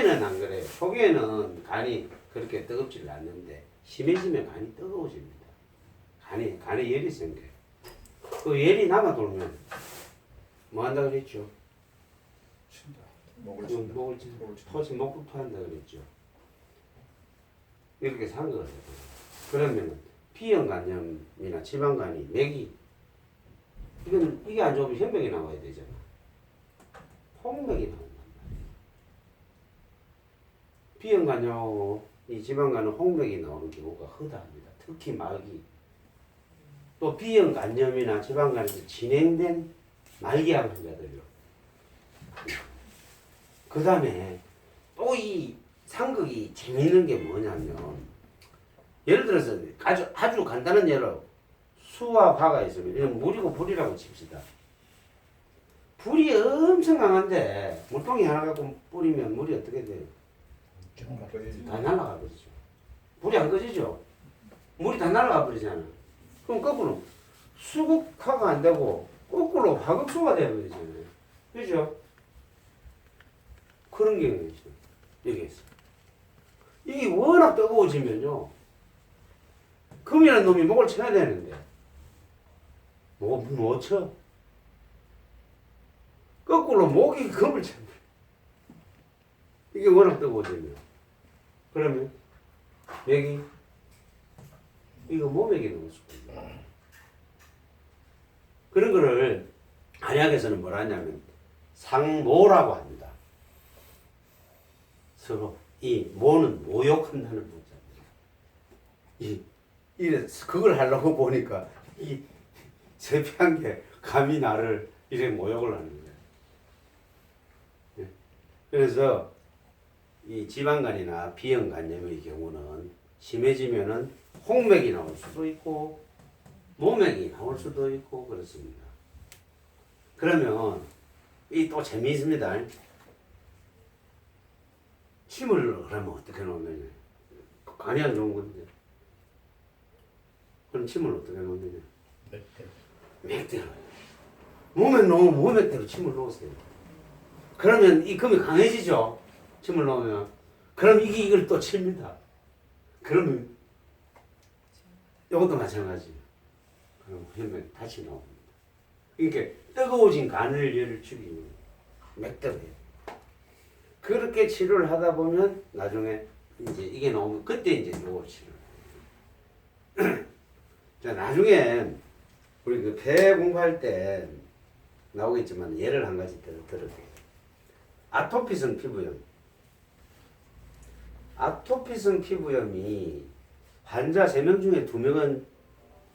초기에는 안 그래요. 초기에는 간이 그렇게 뜨겁지를 않는데 심해지면 간이 뜨거워집니다. 간에 열이 생겨요. 그 열이 남아 돌면 뭐 한다 그랬죠? 친다. 목을 친다. 목을 토시 목을 토한다 그랬죠. 이렇게 산 거예요. 그러면 B형 간염이나 지방간이 맥이 이게 안 좋으면 혈맥이 나와야 되잖아. 홍맥이 나온단 말이에요. B형 간염, 이 지방간은 홍맥이 나오는 경우가 허다합니다. 특히 말기. 또 B형 간염이나 지방간에서 진행된 말기암 환자들요. 그 다음에 또 이 상극이 재미있는 게 뭐냐면 예를 들어서 아주 간단한 예로 수와 화가 있으면 이건 물이고 불이라고 칩시다. 불이 엄청 강한데 물통이 하나 갖고 뿌리면 물이 어떻게 돼요? 다 날아가 버리죠. 불이 안 꺼지죠? 물이 다 날아가 버리잖아. 그럼 거꾸로 수극화가 안 되고 거꾸로 화극수가 되어버리잖아요. 그죠? 그런 경우가 있어요. 여기에서. 이게 워낙 뜨거워지면요. 금이라는 놈이 목을 쳐야 되는데 못 쳐. 거꾸로 목이 금을 쳐. 이게 워낙 뜨거워지면. 그러면 맥이 이거 모맥이 넣을 수가 있어요. 그런 거를 한의학에서는 뭐라 하냐면 상모라고 합니다. 서로 이 모는 모욕한다는 문자입니다. 이래서 그걸 하려고 보니까 이 세피한 게 감히 나를 이렇게 모욕을 하는 거예요. 예. 그래서 이 지방간이나 B형 간염의 경우는 심해지면은 홍맥이 나올 수도 있고 모맥이 나올 수도 있고 그렇습니다. 그러면 이 또 재미있습니다. 침을 그러면 어떻게 놓으면 간이 안 좋은 건데 그럼 침을 어떻게 놓느냐? 맥대로. 몸에 놓으면 몸맥대로 침을 놓으세요. 그러면 이 금이 강해지죠. 침을 놓으면. 그럼 이걸 또 칩니다. 그러면 이것도 마찬가지예요. 그럼 혈맥 다시 나옵니다. 그러니까 뜨거워진 간을 열을 죽이면 맥대로 해요. 그렇게 치료를 하다 보면 나중에 이제 이게 나오면 그때 이제 요거 치료. 자, 나중에 우리 그 폐 공부할 때 나오겠지만 예를 한 가지 들을게요. 아토피성 피부염. 아토피성 피부염이 환자 3명 중에 2명은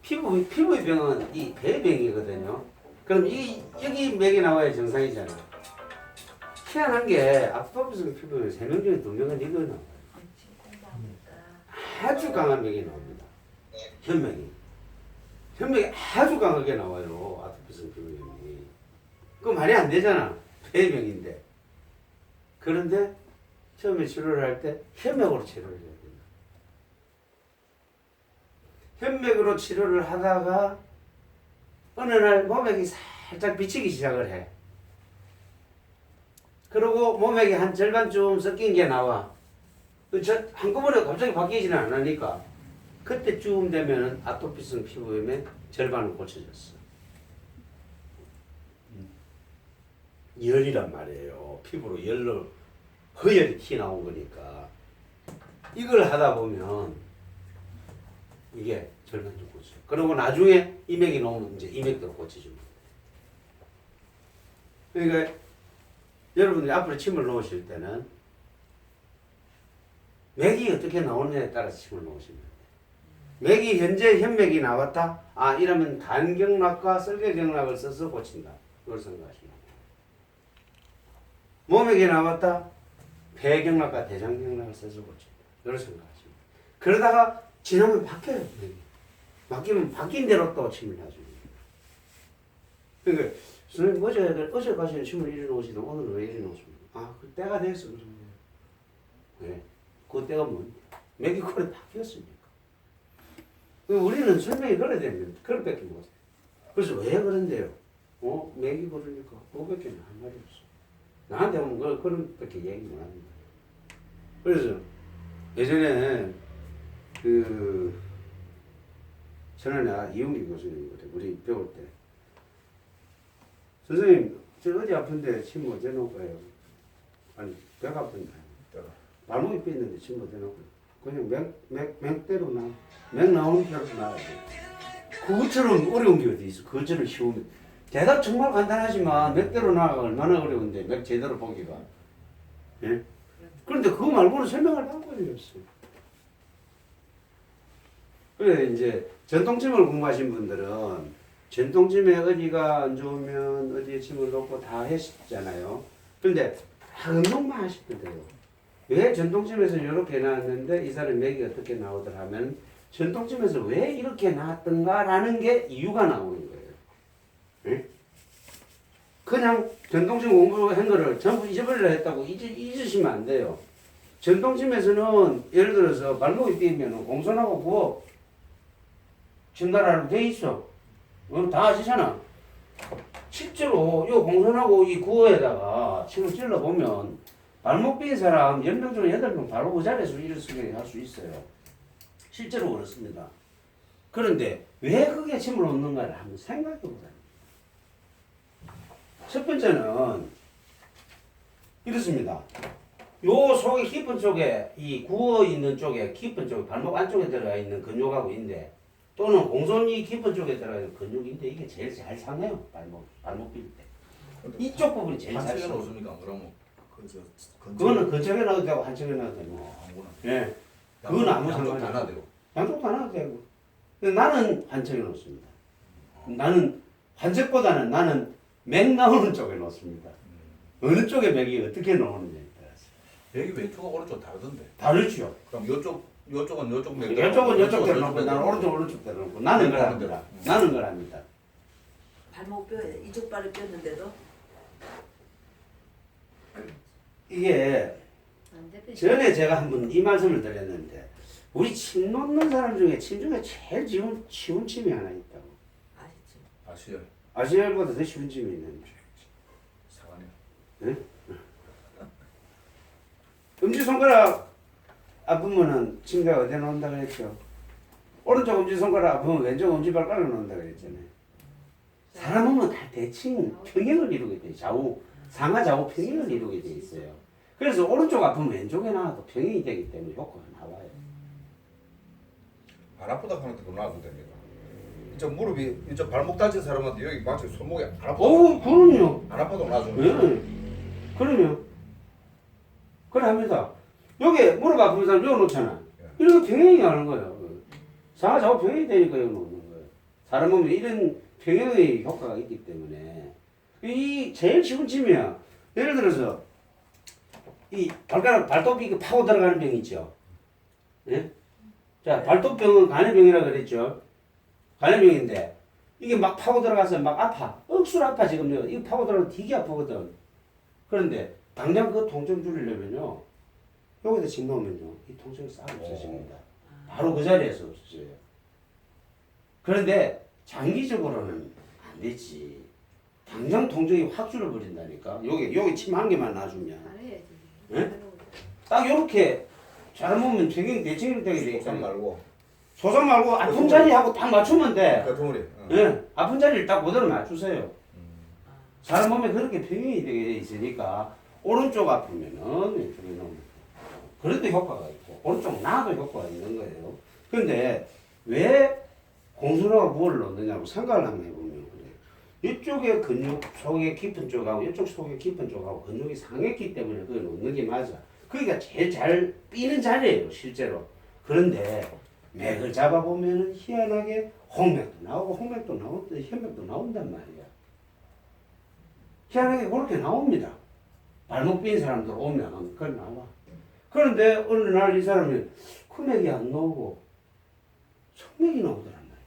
피부의 병은 이 폐병이거든요. 그럼 여기 맥이 나와야 정상이잖아. 희한한 게 아토피성 피부염 3명 중에 2명은 이거 나와요. 아주 강한 맥이 나옵니다. 혈맥이 아주 강하게 나와요. 아토피성 피부염이. 그거 말이 안 되잖아. 폐병인데. 그런데 처음에 치료를 할 때 혈맥으로 치료를 해야 된다. 혈맥으로 치료를 하다가 어느 날 모맥이 살짝 비치기 시작을 해. 그리고 모맥이 한 절반쯤 섞인 게 나와. 한꺼번에 갑자기 바뀌지는 않으니까 그때쯤 되면 아토피성 피부염의 절반은 고쳐졌어. 열이란 말이에요. 피부로 열로 허열이 튀어나온 거니까 이걸 하다 보면 이게 절반쯤 고쳐요. 그리고 나중에 이맥이 나오면 이제 이맥대로 고쳐줍니다. 그러니까 여러분들이 앞으로 침을 놓으실 때는 맥이 어떻게 나오느냐에 따라서 침을 놓으시면 돼요. 맥이 현재 혈맥이 나왔다? 이러면 간경락과 설계경락을 써서 고친다. 그걸 생각하시면 돼요. 모맥이 나왔다? 폐경락과 대장경락을 써서 고친다. 그걸 생각하시면 돼요. 그러다가 지나면 바뀌어요. 맥이. 바뀌면 바뀐 대로 또 침을 놔줍니다. 그러니까 선생님 어제 가시는 침을 이리 놓으시던 오늘은 왜 이리 놓습니까? 그 때가 됐어. 왜? 그 때가 뭔데? 맥이 그래 바뀌었으니까. 우리는 설명이 그래 되면 그렇게밖에 못해. 그래서 왜 그런데요? 맥이 그러니까 그거밖에 할 말이 없어. 나한테 오면 그런밖에 얘기 못 합니다. 그래서 예전에 그 전에 내가 이용기 교수님이거든. 우리 배울 때 선생님 저 어디 아픈데 침 못 대놓고요. 아니 배가 아픈데 발목이 삐있는데 침 못 대놓고 그냥 맥대로 맥 나오는 대로 나와야 돼. 그것처럼 어려운 게 어디 있어. 그것처럼 쉬운 대답 정말 간단하지만 맥대로 나가가 얼마나 어려운데 맥 제대로 보기가. 예? 그런데 그거 말고는 설명할 방법이 없어. 그래 이제 전통침을 공부하신 분들은 전통침에 어디가 안 좋으면 어디에 침을 놓고 다 했잖아요. 그런데 응용만 하시면 돼요. 왜 전통침에서 이렇게 나왔는데 이 사람 맥이 어떻게 나오더라 하면 전통침에서 왜 이렇게 나왔던가라는 게 이유가 나오는 거예요. 응? 그냥 전통침 공부한 거를 전부 잊어버리려 했다고 잊으시면 안 돼요. 전통침에서는 예를 들어서 발목이 삐면 공손하고 구워 전달하는 돼 있어. 다 아시잖아. 실제로 이 공손하고 이 구어에다가 침을 찔러 보면 발목 삔 사람 10명 중에 8명 바로 그 자리에서 일어서게 할 수 있어요. 실제로 그렇습니다. 그런데 왜 그게 침을 놓는가를 한번 생각해 보자. 첫 번째는 이렇습니다. 요 속이 깊은 쪽에 이 구어 있는 쪽에 깊은 쪽에 발목 안쪽에 들어가 있는 근육하고 있는데 또는 공손이 깊은 쪽에 들어가 있는 근육인데 이게 제일 잘 상해요. 발목 삔 때. 이쪽 부분이 제일 잘 한쪽에 상해요. 넣습니까? 그러면 그거는 근처에 넣어도 되고 한쪽에 넣어도 되고. 아무거나. 예. 그건 아무 양쪽 상관이 다 없어요. 놔대고. 양쪽 다 넣어도 되고. 근데 나는 한쪽에 넣습니다. 나는 한쪽보다는 나는 맥 나오는 쪽에 넣습니다. 어느 쪽에 맥이 어떻게 나오느냐에 따라서. 여기 왼쪽과 오른쪽 다르던데. 다르죠. 그럼 요쪽은 요쪽 맥. 이쪽은 이쪽대로 놓고 나는 오른쪽대로 놓고 나는 걸 합니다. 나는 걸 합니다. 발목 뼈 이쪽 발을 꼈는데도 이게 전에 제가 한번 이 말씀을 드렸는데 우리 침 놓는 사람 중에 침 중에 제일 쉬운 침이 하나 있다고. 아시죠? 아시열. 아시엘보다 더 쉬운 침이 있는데. 사과네. 네? 엄지손가락 아프면은 침대가 어디에 놓는다 그랬죠? 오른쪽 엄지손가락 아프면 왼쪽 엄지발가락에 놓는다 그랬잖아요. 사람은 다 대칭 평행을 이루게 돼. 상하 좌우 평행을 이루게 돼 있어요. 그래서 오른쪽 아프면 왼쪽에 나와도 평행이 되기 때문에 효과가 나와요. 안 아프다 하는 데도 놔도 됩니다. 이쪽 무릎이 이쪽 발목 다친 사람한테 여기 마치 손목이 안 아프다. 그럼요. 안 아파도 놔주는. 예. 그럼요. 그래 합니다. 여기 무릎 아픈 사람 여기 놓잖아. 이렇게 평행이 하는 거예요. 상하 좌우 평행이 되니까 여기 놓는 거예요. 사람 몸에 이런 평행의 효과가 있기 때문에 이 제일 쉬운 침이야. 예를 들어서 이 발톱이 파고 들어가는 병 있죠. 예? 자, 발톱병은 간해병이라 그랬죠. 간해병인데 이게 막 파고 들어가서 막 아파. 억수로 아파 지금. 이거 파고 들어가면 되게 아프거든. 그런데 당장 그 통증 줄이려면요. 여기다 침 넣으면요. 이 통증이 싹 없어집니다. 바로 그 자리에서 없어져요. 그런데 장기적으로는 안 되지. 당장 통증이 확 줄어버린다니까. 여기 침 한 개만 놔주면. 잘해야지. 예? 딱 요렇게 잘하면 평행 대칭이 되게 돼 소상 있어요. 말고. 소상 말고 아픈 자리하고 딱 맞추면 돼. 그 예, 아픈 자리를 딱 그대로 맞추세요. 사람 몸에 그렇게 평행이 되게 돼 있으니까 오른쪽 아프면은 왼쪽에 놓으면 그래도 효과가 있고 오른쪽 나도 효과가 있는 거예요. 그런데 왜 공손하고 무엇을 넣느냐고 생각을 한번 해보면 그래요. 이쪽에 근육 속에 깊은 쪽하고 이쪽 속에 깊은 쪽하고 근육이 상했기 때문에 그걸 놓는 게 맞아. 그러니까 제일 잘 삐는 자리예요 실제로. 그런데 맥을 잡아보면 희한하게 홍맥도 나오고 홍맥도 나오고 혈맥도 나온단 말이야. 희한하게 그렇게 나옵니다. 발목 삔 사람들 오면 그걸 나와. 그런데 어느 날 이 사람이 큰맥이 안 나오고 성맥이 나오더란 말이야.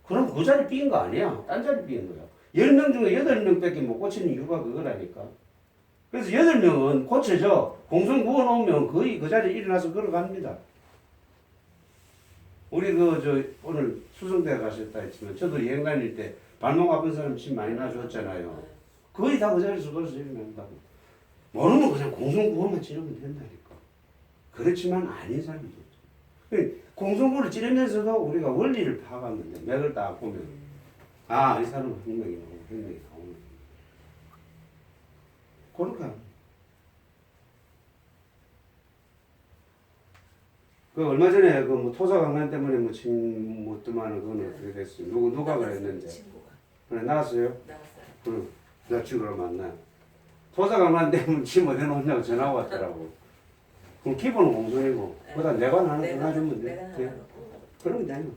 그럼 그 자리 삔 거 아니야. 딴 자리 삔 거야. 10명 중에 8명밖에 못 고치는 이유가 그거라니까. 그래서 8명은 고쳐져. 공성 구워 놓으면 거의 그 자리에 일어나서 걸어갑니다. 우리 오늘 수성대 가셨다 했지만 저도 여행 다닐 때 발목 아픈 사람 침 많이 놔줬잖아요. 거의 다 그 자리에서 걸어서 일어난다고. 모르면 그냥 공성구호만 찌르면 된다니까. 그렇지만 아닌 사람이 있죠. 공성구를 찌르면서도 우리가 원리를 파악하면 돼. 맥을 딱 보면 이 사람은 혁명이 나오고 혁명이 나오는 그렇게 하면. 그 얼마 전에 그 뭐 토사강난 때문에 뭐못 뜨마는 그거는 어떻게 됐어요? 누가 그랬는데? 친구가 그래 나왔어요? 나왔어요. 그럼 나 친구를 만나. 토사강난 때문에 지 어디 놓냐고 전화가 왔더라고. 그럼 기본은 공손이고 그다음 내관 하나 더 놔주면 돼. 내가 하나 돼. 놓고. 그러면 돼요.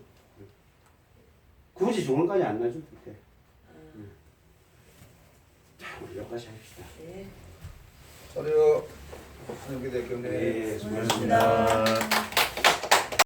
굳이 조언까지 안 놔줘도 돼. 자 우리 여기까지 합시다. 네. 자료. 여기 대표님. 네, 수고하셨습니다.